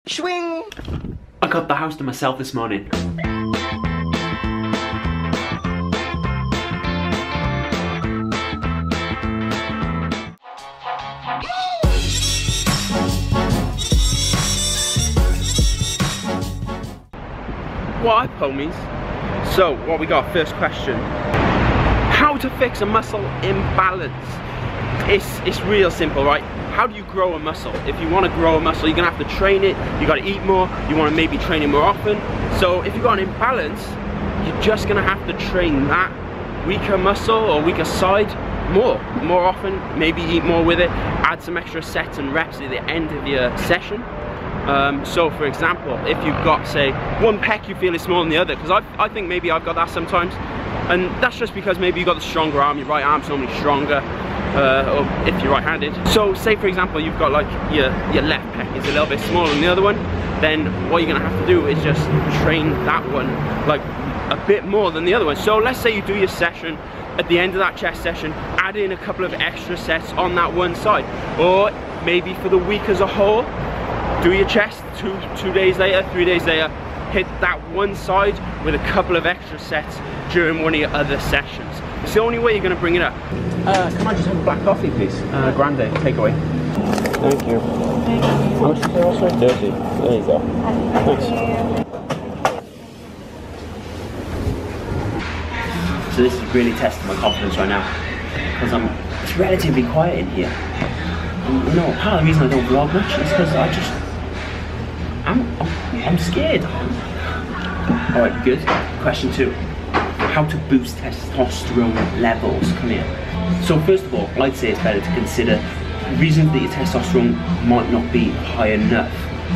Swing! I got the house to myself this morning. What up, homies? So, what we got? First question. How to fix a muscle imbalance? It's real simple, right? How do you grow a muscle? If you want to grow a muscle, you're gonna have to train it. You gotta eat more. You want to maybe train it more often. So if you've got an imbalance, you're just gonna have to train that weaker muscle or weaker side more often. Maybe eat more with it. Add some extra sets and reps at the end of your session. So for example, if you've got, say, one pec you feel is smaller than the other, because I think maybe I've got that sometimes, and that's just because maybe you've got the stronger arm. Your right arm's normally stronger. Or if you're right-handed. So say for example you've got like your left pec is a little bit smaller than the other one, then what you're gonna have to do is just train that one like a bit more than the other one. So let's say you do your session, at the end of that chest session, add in a couple of extra sets on that one side. Or maybe for the week as a whole, do your chest, two days later, 3 days later, hit that one side with a couple of extra sets during one of your other sessions. It's the only way you're going to bring it up. Can I just have a black coffee, please? Grande, takeaway. Thank you. How much is there also? 30. There you go. Thanks. So this is really testing my confidence right now, because it's relatively quiet in here. And, you know, part of the reason I don't vlog much is because I'm scared. All right, good. Question 2. How to boost testosterone levels. Come here. So first of all, I'd say it's better to consider reasons that your testosterone might not be high enough,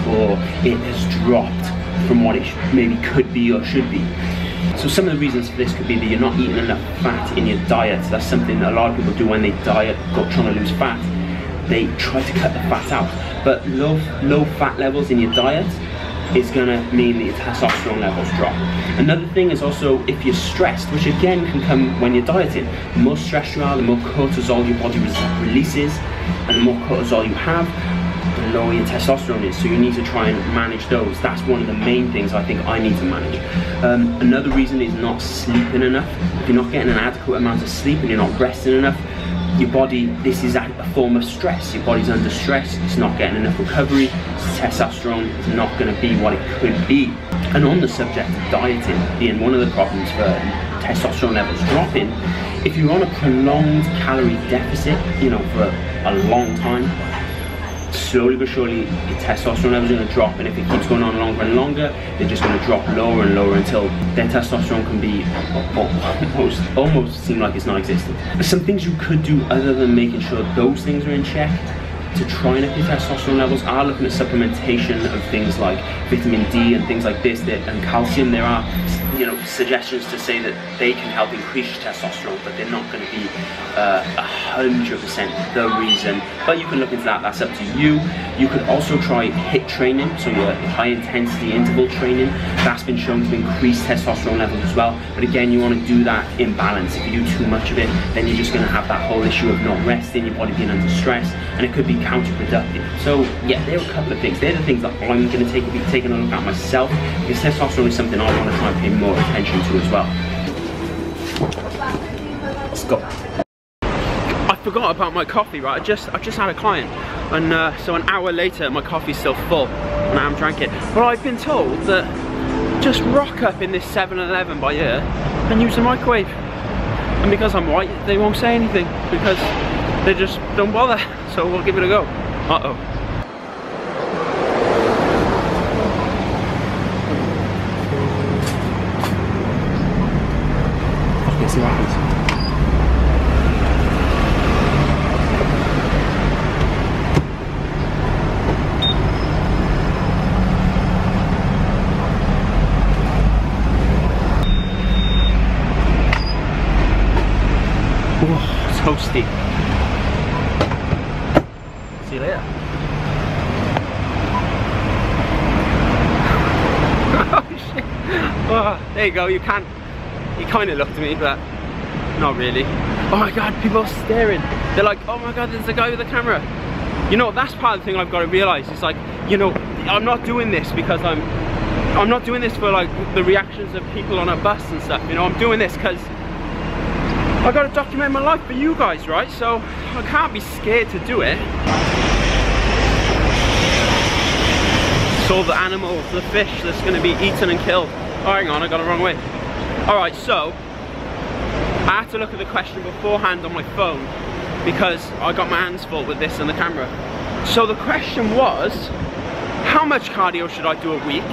or it has dropped from what it maybe could be or should be. So some of the reasons for this could be that you're not eating enough fat in your diet. That's something that a lot of people do when they diet, trying to lose fat. They try to cut the fat out, but low fat levels in your diet is gonna mean that your testosterone levels drop. Another thing is also if you're stressed, which again can come when you're dieting. The more stressed you are, the more cortisol your body releases, and the more cortisol you have, the lower your testosterone is. So you need to try and manage those. That's one of the main things I think I need to manage. Another reason is not sleeping enough. If you're not getting an adequate amount of sleep and you're not resting enough, your body, this is a form of stress. Your body's under stress, it's not getting enough recovery, testosterone is not going to be what it could be. And on the subject of dieting being one of the problems for testosterone levels dropping, if you're on a prolonged calorie deficit, you know, for a long time, slowly but surely your testosterone levels are going to drop, and if it keeps going on longer and longer, they're just going to drop lower and lower until their testosterone can be almost seem like it's non-existent. Some things you could do other than making sure those things are in check to try and up your testosterone levels are looking at supplementation of things like vitamin D and things like this, and calcium. There are, you know, suggestions to say that they can help increase your testosterone, but they're not going to be 100% the reason. But you can look into that, that's up to you. You could also try HIIT training, so your high intensity interval training. That's been shown to increase testosterone levels as well. But again, you want to do that in balance. If you do too much of it, then you're just going to have that whole issue of not resting, your body being under stress, and it could be counterproductive. So yeah, there are a couple of things. They're the things that I'm going to be taking a look at myself, because testosterone is something I want to try and pay more attention to as well. Let's go. I forgot about my coffee, right? I just had a client, and so an hour later my coffee's still full and I haven't drank it. But I've been told that just rock up in this 7-Eleven by here and use the microwave. And because I'm white, they won't say anything, because they just don't bother. So we'll give it a go. Uh-oh. Okay, see what happens. Oh, toasty. See you later. Oh shit. Oh, there you go, you kind of looked at me, but not really. Oh my god, people are staring. They're like, oh my god, there's a guy with a camera. You know, that's part of the thing I've got to realise. It's like, you know, I'm not doing this because I'm not doing this for like the reactions of people on a bus and stuff, you know. I'm doing this because I gotta document my life for you guys, right? So I can't be scared to do it. So the animals, the fish that's gonna be eaten and killed. Oh, hang on, I got it the wrong way. Alright, so I had to look at the question beforehand on my phone because I got my hands full with this and the camera. So the question was, how much cardio should I do a week?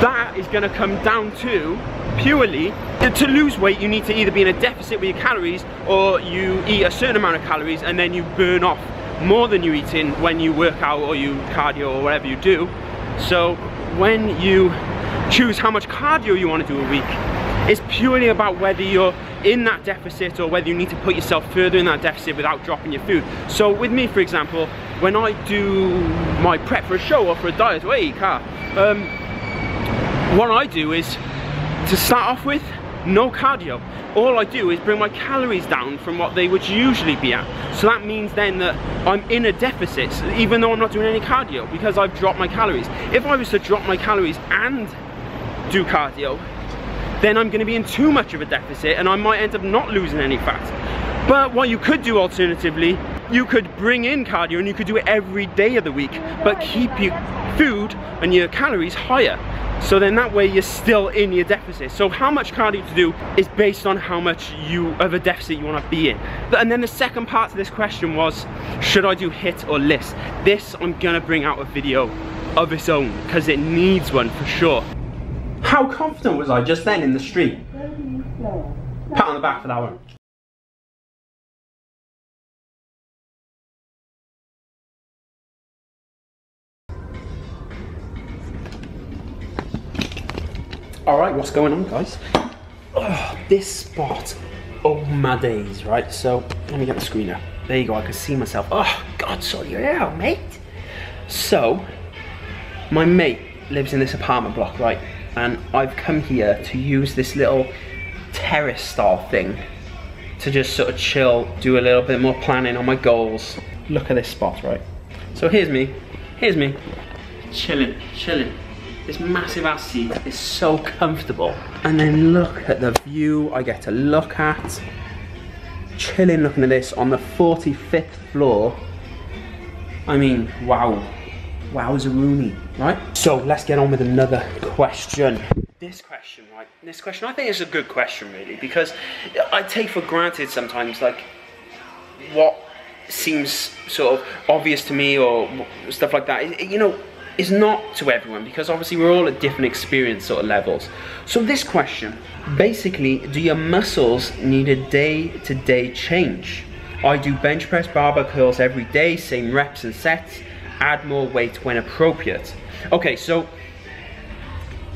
That is going to come down to purely, to lose weight you need to either be in a deficit with your calories, or you eat a certain amount of calories and then you burn off more than you eat in when you work out or you cardio or whatever you do. So when you choose how much cardio you want to do a week, it's purely about whether you're in that deficit or whether you need to put yourself further in that deficit without dropping your food. So with me, for example, when I do my prep for a show or for a diet, what I do is, to start off with, no cardio. All I do is bring my calories down from what they would usually be at. So that means then that I'm in a deficit, even though I'm not doing any cardio, because I've dropped my calories. If I was to drop my calories and do cardio, then I'm going to be in too much of a deficit and I might end up not losing any fat. But what you could do alternatively, you could bring in cardio and you could do it every day of the week, but keep your food and your calories higher. So then that way you're still in your deficit. So how much cardio to do is based on how much of a deficit you want to be in. And then the second part to this question was, should I do HIIT or LISS? This I'm going to bring out a video of its own because it needs one for sure. How confident was I just then in the street? Pat on the back for that one. Alright, what's going on, guys? Oh, this spot, oh my days, right? So, let me get the screen now. There you go, I can see myself. Oh, God, sort you out, mate. So, my mate lives in this apartment block, right? And I've come here to use this little terrace style thing to just sort of chill, do a little bit more planning on my goals. Look at this spot, right? So here's me, chilling. This massive ass seat is so comfortable. And then look at the view I get to look at. Chilling looking at this on the 45th floor. I mean, wow. Wowzeroonie, right? So let's get on with another question. This question, right? This question, I think is a good question really, because I take for granted sometimes like what seems sort of obvious to me or stuff like that. You know, it's not to everyone because obviously we're all at different experience sort of levels. So this question, basically, do your muscles need a day-to-day change? I do bench press, barbell curls every day, same reps and sets. Add more weight when appropriate. Okay, so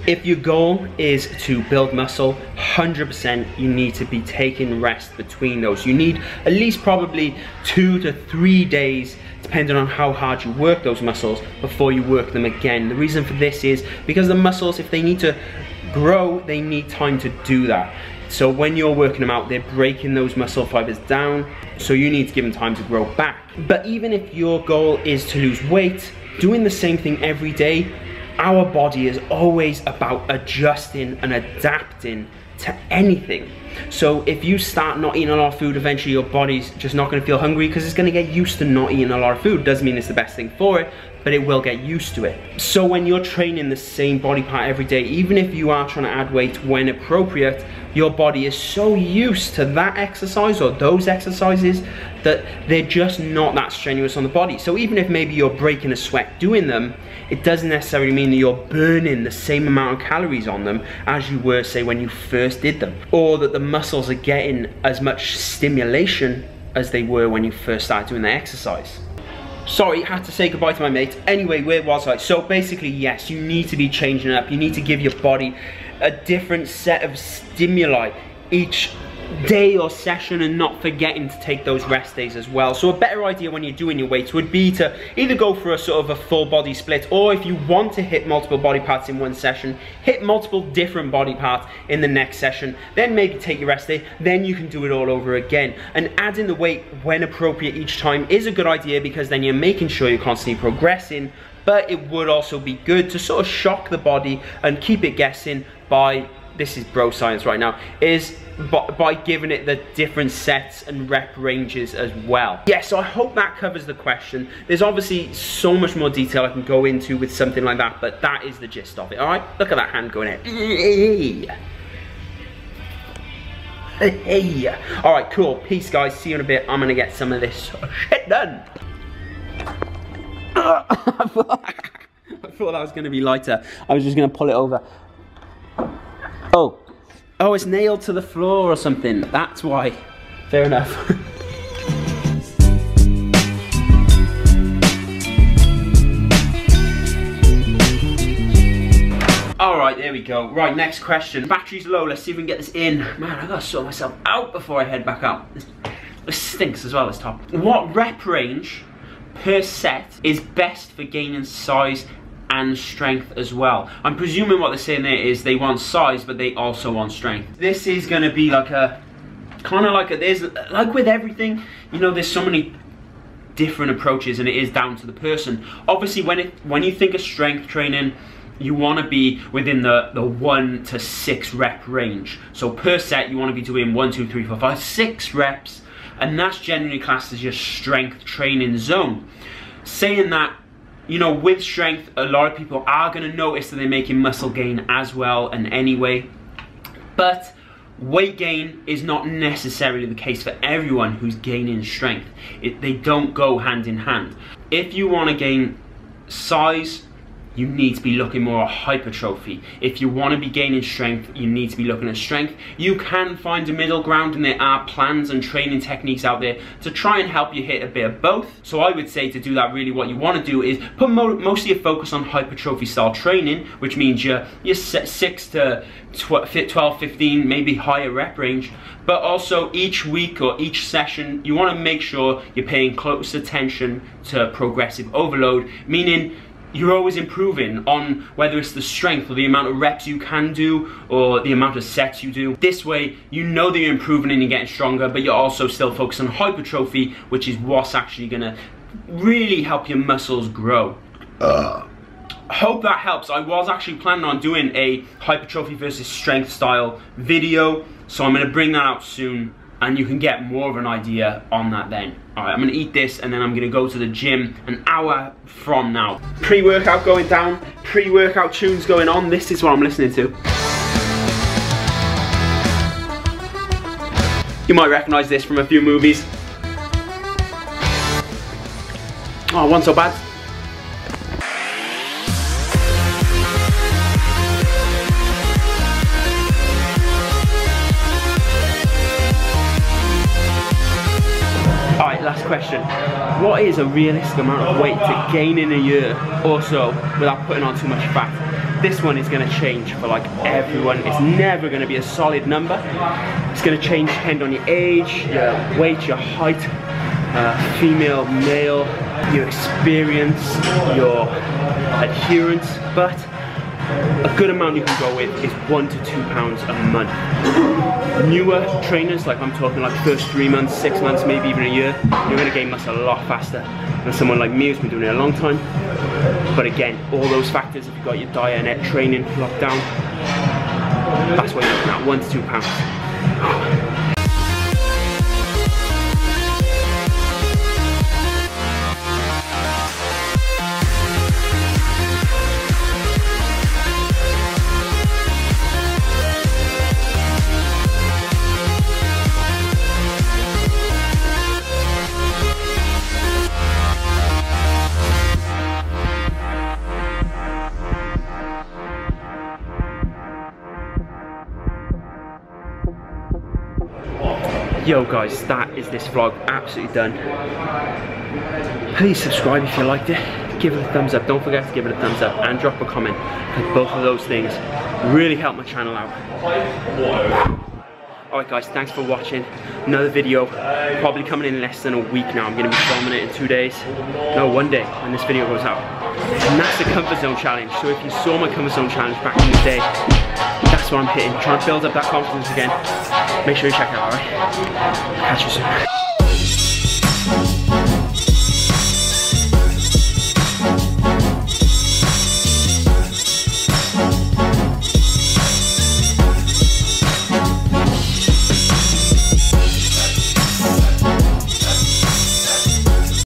if your goal is to build muscle, 100% you need to be taking rest between those. You need at least probably 2 to 3 days, depending on how hard you work those muscles, before you work them again. The reason for this is because the muscles, if they need to grow, they need time to do that. So when you're working them out, they're breaking those muscle fibers down, so you need to give them time to grow back. But even if your goal is to lose weight, doing the same thing every day, our body is always about adjusting and adapting to anything. So if you start not eating a lot of food, eventually your body's just not going to feel hungry because it's going to get used to not eating a lot of food. Doesn't mean it's the best thing for it, but it will get used to it. So when you're training the same body part every day, even if you are trying to add weight when appropriate, your body is so used to that exercise or those exercises that they're just not that strenuous on the body. So even if maybe you're breaking a sweat doing them, it doesn't necessarily mean that you're burning the same amount of calories on them as you were, say, when you first did them, or that the muscles are getting as much stimulation as they were when you first started doing the exercise. Sorry, I had to say goodbye to my mate. Anyway, where was I? So basically, yes, you need to be changing up. You need to give your body a different set of stimuli each day or session, and not forgetting to take those rest days as well. So a better idea when you're doing your weights would be to either go for a sort of a full body split, or if you want to hit multiple body parts in one session, hit multiple different body parts in the next session, then maybe take your rest day, then you can do it all over again. And adding the weight when appropriate each time is a good idea, because then you're making sure you're constantly progressing, but it would also be good to sort of shock the body and keep it guessing by, this is bro science right now, is by giving it the different sets and rep ranges as well. Yeah, so I hope that covers the question. There's obviously so much more detail I can go into with something like that, but that is the gist of it, all right? Look at that hand going in. Hey. All right, cool. Peace, guys. See you in a bit. I'm gonna get some of this shit done. I thought that was gonna be lighter. I was just gonna pull it over. Oh, it's nailed to the floor or something. That's why. Fair enough. Alright, there we go. Right, next question. Battery's low, let's see if we can get this in. Man, I gotta sort myself out before I head back out. This stinks as well, this top. What rep range per set is best for gaining size and strength as well? I'm presuming what they're saying there is they want size, but they also want strength. This is gonna be like a, there's, like with everything, you know, there's so many different approaches and it is down to the person. Obviously, when you think of strength training, you want to be within the 1 to 6 rep range. So per set, you want to be doing 1, 2, 3, 4, 5, 6 reps, and that's generally classed as your strength training zone. Saying that, you know, with strength, a lot of people are going to notice that they're making muscle gain as well and anyway, but weight gain is not necessarily the case for everyone who's gaining strength. They don't go hand in hand. If you want to gain size, you need to be looking more at hypertrophy. If you want to be gaining strength, you need to be looking at strength. You can find a middle ground, and there are plans and training techniques out there to try and help you hit a bit of both. So I would say to do that, really what you want to do is put mostly a focus on hypertrophy style training, which means your 6 to 12, 15, maybe higher rep range. But also each week or each session, you want to make sure you're paying close attention to progressive overload, meaning you're always improving on whether it's the strength or the amount of reps you can do or the amount of sets you do. This way, you know that you're improving and you're getting stronger, but you're also still focused on hypertrophy, which is what's actually gonna really help your muscles grow. Hope that helps. I was actually planning on doing a hypertrophy versus strength style video, so I'm gonna bring that out soon, and you can get more of an idea on that then. Alright, I'm gonna eat this and then I'm gonna go to the gym an hour from now. Pre-workout going down, pre-workout tunes going on. This is what I'm listening to. You might recognize this from a few movies. Oh, one so bad. Alright, last question. What is a realistic amount of weight to gain in a year or so without putting on too much fat? This one is going to change for like everyone. It's never going to be a solid number. It's going to change depending on your age, your weight, your height, female, male, your experience, your adherence, but a good amount you can go with is 1 to 2 pounds a month. Newer trainers, like I'm talking like first 3 months, 6 months, maybe even a year, you're gonna gain muscle a lot faster than someone like me who's been doing it a long time. But again, all those factors, if you've got your diet and training locked down, that's what you're looking at, 1 to 2 pounds. Yo guys, that is this vlog absolutely done. Please subscribe if you liked it. Give it a thumbs up. Don't forget to give it a thumbs up and drop a comment, because both of those things really help my channel out. Alright guys, thanks for watching. Another video, probably coming in less than a week now. I'm going to be filming it in 2 days. No, 1 day when this video goes out. And that's the comfort zone challenge. So if you saw my comfort zone challenge back in the day, that's what I'm hitting. Trying to build up that confidence again. Make sure you check it out, alright? Catch you soon.